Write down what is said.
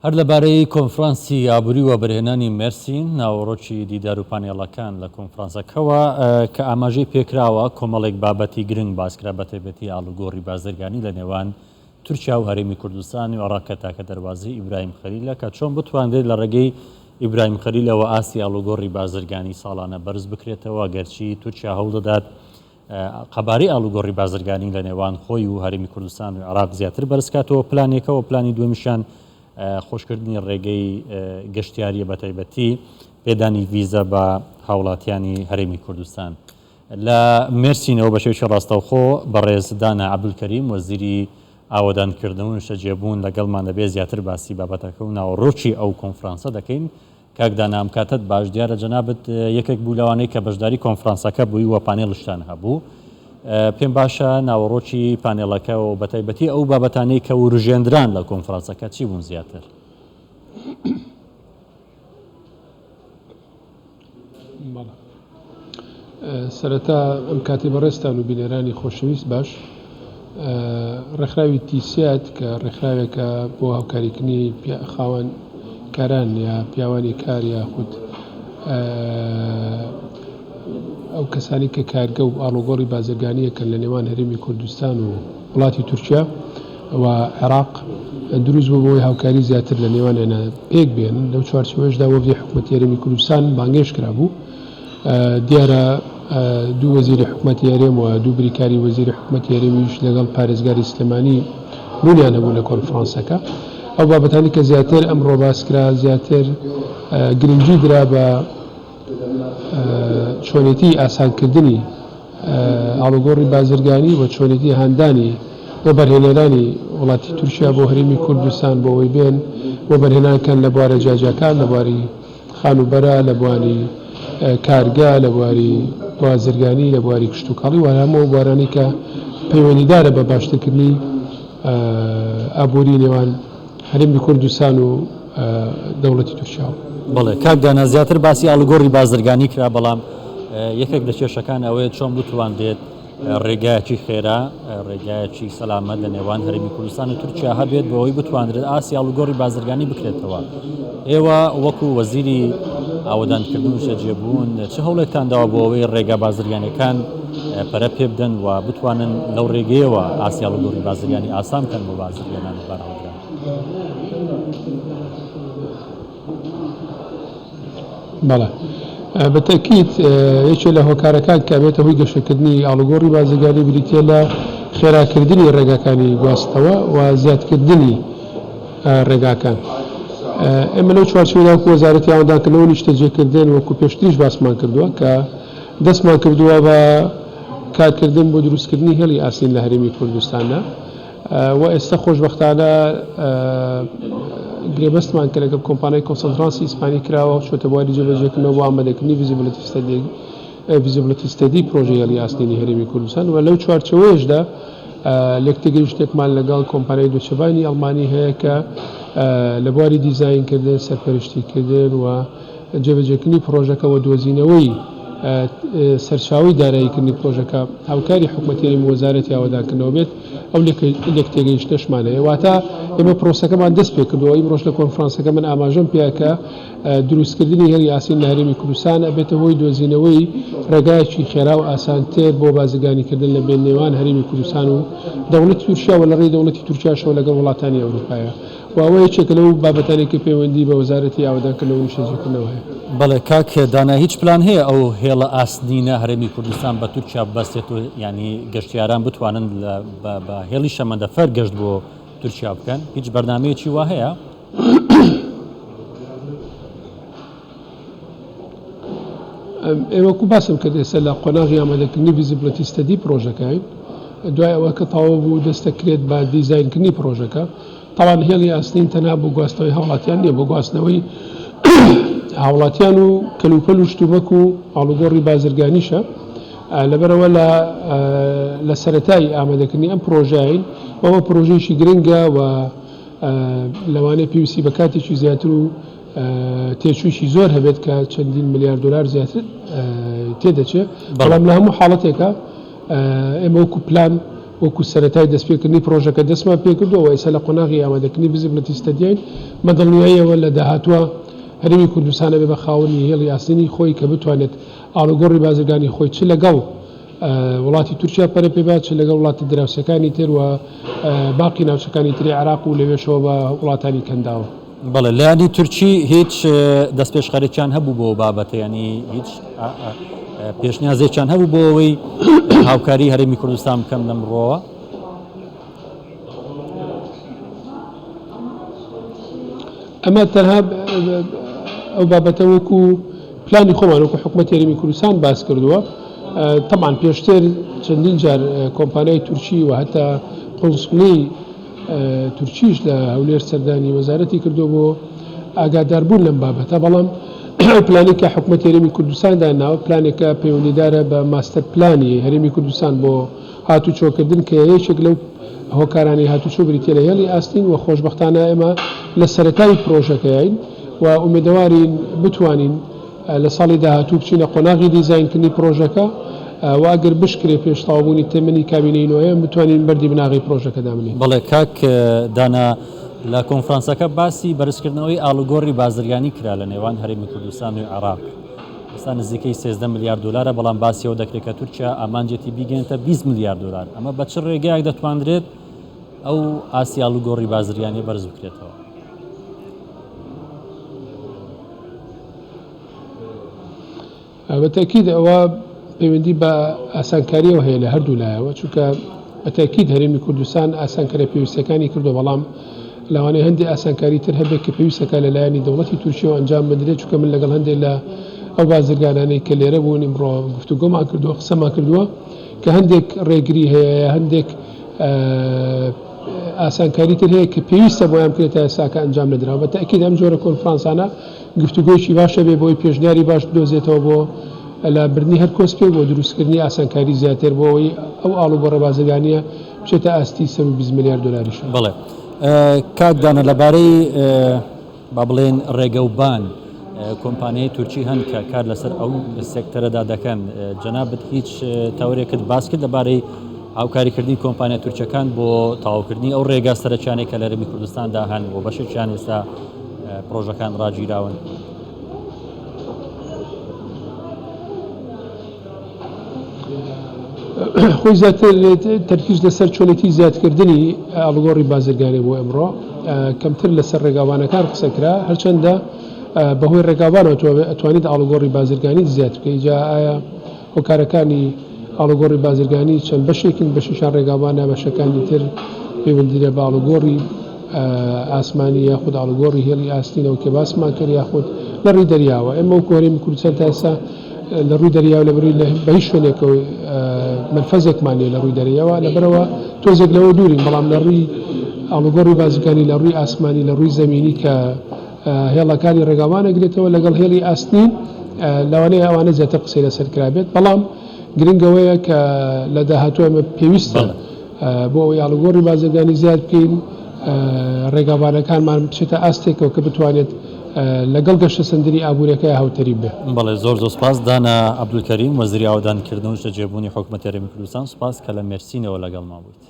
هەر لەبارەی کۆنفرانسی ئابووری و بەرهێنانی مێرسین ناوەڕۆکی دیدار و پانێڵەکان لە کۆنفرانسەکەەوە کە ئاماژەی پێکراوە کۆمەڵێک بابەتی گرنگ باسکرا بە تایبەتی ئاڵوگۆڕی بازرگانی لە نێوان تورکیا و هەرێمی کوردستان و عێراق تاکە دەواازەی ئیبراهیم خەلیلە کە چۆن بتوانێت لە ڕێگەی ئیبراهیم خەلیلەوە ئاسی ئاڵوگۆڕی بازرگانی ساڵانە بەرز بکرێتەوە گەرچی تورکیا هەوڵ دەدات قەبارەی ئاڵوگۆڕی بازرگانی لە نێوان خۆی و هەرێمی کوردستان و عێراق زیاتر بەرزکاتەوە پلانێکەوە پلانی دومیشان خۆشکردنی ڕێگەی گەشتیاریە بە تایبەتی پێدانی ڤیزە بە هاوڵاتیانی هەرێمی کوردستان لە مێرسینەوە بە شێوەیەکی ڕاستەوخۆ بەڕێزدانە عەبدولکەریم وەزیری ئاوەدانکردن و شەجێبوون لەگەڵمان دەبێت زیاتر باسی بابەتەکە و ناوەڕۆکی ئەو کۆنفرانسە دەکەین کاکدانا ئەم کاتت باش دیارە جەنابەت یەکێک بوو لەوانەی کە بەشداری کۆنفرانسەکە بووی و پانێڵشتان هەبوو پێم باشە ناوەڕۆکی پانێڵەکە و بە تایبەتی ئەو بابەتانەی کە وروژێندران لە کۆنفرانسەکە چی بوون زیاتر؟ سەرەتا ئەم کاتی بەڕێستان و بینێرانی خۆشەویست باش ڕێکخراوی تیسیات کە ڕێکخراوێکە بۆ هاوکاریکردنی خاوەن کاران یا پیاوانی کار یاخود ئەو کەسانی کە کارگە و ئاڵوگۆڕی بازرگانیەکەن لە نێوان هەرێمی کوردستان و وڵاتی تورکیا و عێراق دروست بوو بۆی هاوکاری زیاتر لە نێوانیانە پێک بێنن لەو چوارچێوەشدا وەفدی حکوومەتی هەرێمی کوردستان بانگێش کرابوو دیارە دوو وەزیری حکوومەتی هەرێم و دوو بریکاری وەزیری حکوومەتی هەرێمیش لەگەڵ پارێزگاری سلێمانی بوونیان هەبوو لە کۆنفرانسەکە ئەو بابەتانی کە زیاتر ئەمڕۆ باسکرا زیاتر گرنگی درا بە چۆنێتی ئاسانکردنی ئاڵوگۆڕی بازرگانی و چۆنێتی هاندانی بۆ بەرهێنەرانی وڵاتی تورکیا بۆ هەرێمی کوردستان بۆ ئەوەی بێن بۆ بەرهێنانکەن لە بوارە جاجەکان لە بواری خانوبەرە لە بواری کارگا لە بواری بازرگانی لە بواری کشتتوکاڵی وەرامەوە بوارانی کە پەیوەندیدارە بە باشترکردنی ئابووری نێوان هەرێمی کوردستان و دەوڵەتی تورکیا. بەڵێ کاکدانا زیاتر باسی ئاڵوگۆڕی بازرگانی کرا بەڵام یەکێک لە کێشەکان ئەوەیە چۆن بتوانێت ڕێگایەکی خێرا ڕێگایەکی سەلامەت لە نێوان هەرێمی کوردستان و تورکیا هەبێت بۆ ئەوەی بتوانرێت ئاسی ئاڵوگۆڕی بازرگانی بکرێتەوە. ئێوە وەکو وەزیری ئاوەدانکردن و شەجێبوون چه هەوڵێکتان داوە بۆ ئەوەی ڕێگا بازرگانیەکان پەرە پێ بدەن و بتوانن لەو ڕێگەیەوە ئاسی ئاڵوگۆڕی بازرگانی ئاسان بکەن بۆ بازرگانان و بەراورد؟ بەڵێ بەتەکیت یەکێ لە هۆکارەکان کە بێتە هۆی گەشەکردنی ئاڵوگۆڕی بازرگانی بریتە لە خێراکردنی ڕێگاکانی گواستەوە و زیادکردنی ڕێگاکان. ئێمە لەو چوارچێوەدا وەکو وەزارەتی ئاوەدانکردنەوە نیشتەجێکردن وەکو پێشتریش باسمان کردووە کە دەستمان کردووە بە کارکردن بۆ دروستکردنی هێڵی ئاسین لە هەرێمی کوردستانە و ئێستا خۆشبەختانە گرێبەستمان کە لەگەڵ کۆمپانیای کۆنسەنترانسی ئیسپانی کراوە چۆتە بواری جێبەجێکردنەوە بۆ ئامادەکردنی ڤیزیبڵەتی ستەدی پرۆژەی هێڵی ئاسنینی هەرێمی کوردستان و لەو چوارچێوەیەشدا لەکتێگەیشتێکمان لەگەڵ کۆمپانیای دۆچەبانی ئەڵمانی هەیە کە لە بواری دیزاینکردن سەرپەرشتیکردن و جێبەجێکردنی پرۆژەکە و دۆزینەوەی سەرچاوی داراییکردنی پرۆژەکە هاوکاری حکوومەتی هەرێمی وەزارەتی ئاوەدانکردنەوە بێت ئەو لەکتێگەیشتەشمانەیە واتە ئێمە پرۆسەکەمان دەست پێ کردووە ئیمڕۆژ لە کۆنفرانسەکە من ئاماژەم پێیەکە دروستکردنی هێڵی ئاسین لە هەرێمی کوردستان ئەبێتە هۆی دۆزینەوەی ڕێگایەکی خێرا و ئاسانتر بۆ بازرگانیکردن لە بین نێوان هەرێمی کوردستان و دەوڵەتی تورکیا و لە ڕێی دەوڵەتی تورکیاشەوە لەگەڵ وڵاتانی ئەوروپایە واوە یەکێکە لەو بابەتانێکی پەیوەندی بە وەزارەتی ئاوەدانکردنەوە و نیشتەجێکردنەوە هەیە. بەڵێ کاک دانا هیچ پلان هەیە ئەو هێڵە ئاسنینە هەرێمی کوردستان بە تورکیا بەستێت و ینی گەشتیاران بتوانن بە هێڵی شەمەندەفەر گەشت بۆ تورکیا بکەن هیچ بەرنامەیەکی وا هەیە؟ ئێوەکو باسم کرد ئێستا لە قۆناغی ئامادەکردنی ڤیزیبڵەتی ستەدی پرۆژەکەین دوای ئەوە کە تەواو بوو دەستەکرێت بە دیزاینکردنی پرۆژەکە تاوان هێڵی ئاسنین تەنها بۆ گواستنەوەی هاوڵاتیان نیە بۆ گواستنەوەی هاوڵاتیان و کەلوپەل و شتومەک و ئاڵوگۆڕی بازرگانیشە لەبەرەوە لە سەرەتای ئامادەکردنی ئەم پرۆژەین ئەوە پرۆژەیەکی گرنگە و لەوانەیە پێویستی بە کاتێکی زیاتر و تێچوویشی زۆر هەبێت کە چەندین ملیار دلار زیاتر تێدەچێت بەڵام لە هەموو حاڵەتێکە ئێمە وەکو پلان وەکو سەرەتای دەستپێکردنی پرۆژەکە دەستمان پێکردەوە ئێستا لە قۆناغی ئامادەکردنی بزبلەتی ستەدیین مە دڵنیاییەوە لە داهاتوە هەرێمی کوردستانە بێ بە خاوەنی هێڵی ئاستینی خۆی کە بتوانێت ئاڵوگۆڕی بازرگانی خۆی چ لەگەڵ وڵاتی تورکیا پەرە پێبات چ لەگەڵ وڵاتی دراوسەکانی تر و باقی ناوچەکانی تری عراق و لەوێشەوە بە وڵاتانی کەنداوە. بەڵێ لایانی تورکی هیچ دەست پێشخەرێکیان هەبوو بۆ بابەتە ینی هیچ پێشنیازێکیان هەبوو بۆ ئەوەی هاوکاری هەرێمی کوردستان بکەم لەمڕۆوە. ئەمە تەنها ئەو بابەتە وەکو پلانی خۆمان وەکو حکوومەتی هەرێمی کوردستان باس کردووە. طبعاً پێشتر چەندین جار کۆمپانیای تورکی و هەتا قۆنسڵی تورکیش لە هەولێر سەردانی وەزارەتی کردو بۆ ئاگاداربوون لەم بابەتە، بەڵام پلانی کە حکوومەتی هەرێمی کوردستان داناوە پلانێکە پەیوەندیدارە بە ماستەر پلانی هەرێمی کوردستان بۆ هاتوچۆکردن کە یەکێک لەو هۆکارانی هاتوچۆ بریتە لە هێڵی ئاستین و خۆشبەختانە ئێمە لە سەرەتای پرۆژەکەین و ئومێدەوارین بتوانین لە ساڵی داهاتوو بچینە قۆناغی دیزاینکردنی پرۆژەکە و ئەگەر بشکرێ پێشتاوبوونی تەمەنی کابینەوەیە بتوانین بەردی بناغی پرۆژەکە دامنین. بەڵێ کاک دانا لە کۆنفرانسەکە باسی بەرزکردنەوەی ئاڵوگۆڕی بازرگانی کرا لە نێوان هەرێمی کوردستان و عێراق. ئێستا نزیکەی 13 میلیارد دلارە، بەڵام باسیەوە دەکرێت کە تورکیا ئامانجێتی بیگەێنێتە 20 میلیارد دلار. ئەمە بە چ ڕێگایەک دەتوانرێت ئەو ئاسی ئاڵوگۆڕی بازرگانی بەرز بکرێتەوە؟ بەتاکید ئەوە پەیوەندی بە ئاسانکاریەوە هەیە لە هەردوو لایەوە، چونکە بەتاکید هەرێمی کوردستان ئاسانکارە پێویستەکانی کردو، بەڵام لەوانەیە هەندێک ئاسانکاری تر هەبێت کە پێویستەکە لەلایەنی دەوڵەتی تورکیەوە ئەنجام بدرێت، چونکە من لەگەڵ هەندێک لە ئەو بازرگانانەی کە لێرە بوون ئیمڕۆ گفتوگۆمان کردووە، قسەمان کردووە کە هەندێک ڕێگری هەیە، هەندێک ئاسانکاری تر هەیە کە پێویستە بۆیان بکرێتە ئێستاکە ئەنجام نەدراوە. بەتاکید ئەم جۆرە کۆنفرانسانە گفتوگۆیشی باشە بێ بۆی پێشنیاری باش بدۆزێتەوە بۆ لە بردننی هەر کۆسپێ بۆ دروستکردنی ئاسانکاری زیاتر بۆ ئەوەی ئەو ئاڵوگۆڕە بازرگانیە بچێتە ئاستی 120 میلیارد دلاریش. بڵێ کاکدانە لەبارەی با بڵێن ڕێگەوبان کۆمپانیای تورکی هەن کە کار لەسەر ئەو سێکتەرەدا دەکەن، جەنابەت هیچ تاورێکت باس کرد لەبارەی هاوکاریکردنی کۆمپانیا تورکیەکان بۆ تاواکردنی ئەو ڕێگا سەرچانێک کە لە هەرێمی کوردستاندا هەن بۆ بەشێکیان ئێستا پرۆژەکان ڕاگیراون؟ خۆی زیاتر تەرکیز لەسەر چۆنێتی زیادکردنی ئاڵوگۆڕی بازرگانی بۆ ئەمڕۆ کەمتر لەسەر ڕێگاوانەکان قسەکرا، هەرچەندە بەهۆی ڕێگاوانەوە ئەتوانیت ئاڵوگۆڕی بازرگانی زیاد بکەیت. جا ئایا هۆکارەکانی ئاڵوگۆڕی بازرگانی چەند بەشێکن، بەشیشان ڕێگاوانە، بەشەکانی تر پەیوەندیدە بە ئاڵوگۆڕی ئاسمانی یاخود ئاڵوگۆڕی هێڵی ئاستینەوە کە باسمان کرد، یاخود لە ڕووی دەریاوە. ئێمە وەکو هەرێمی کوردستان تا ئێستا لە ڕووی دەریاوە لە بەرووی بە هیچ شوێنێکەوە منفەزێکمان لێ لە ڕووی دەریاوە، لەبەرەوە تۆزێک لەوە دوورین، بەڵام لە ڕووی ئاڵوگۆڕی بازرگانی لە ڕووی ئاسمانی لە ڕووی زەمینی کە هێڵەکانی ڕێگاوانەگرێتەوە لەگەڵ هێڵی ئاستین لەوانەیە ئەوانە زیاتر قسەی لەسەر کرابێت، بەڵام گرنگەوەیە کە لە داهاتوو ئەمە پێویستە بۆ ئەوەی ئاڵوگۆڕی بازرگانی زیاد بکەین، ڕێگاوانەکانمان بچێتە ئاستێکەوە کە بتوانێت لەگەڵ گەشتە سەندری ئابوووریەکەی هاوتەری بێ. بەڵێ زۆر سوپاس دانا عەبدولکەریم وەزیری ئاودانکردن و شەجێبوونی حکوومەتی هەرێمی کوردستان. سوپاس کە لە مێرسینەوە لەگەڵمان بوویت.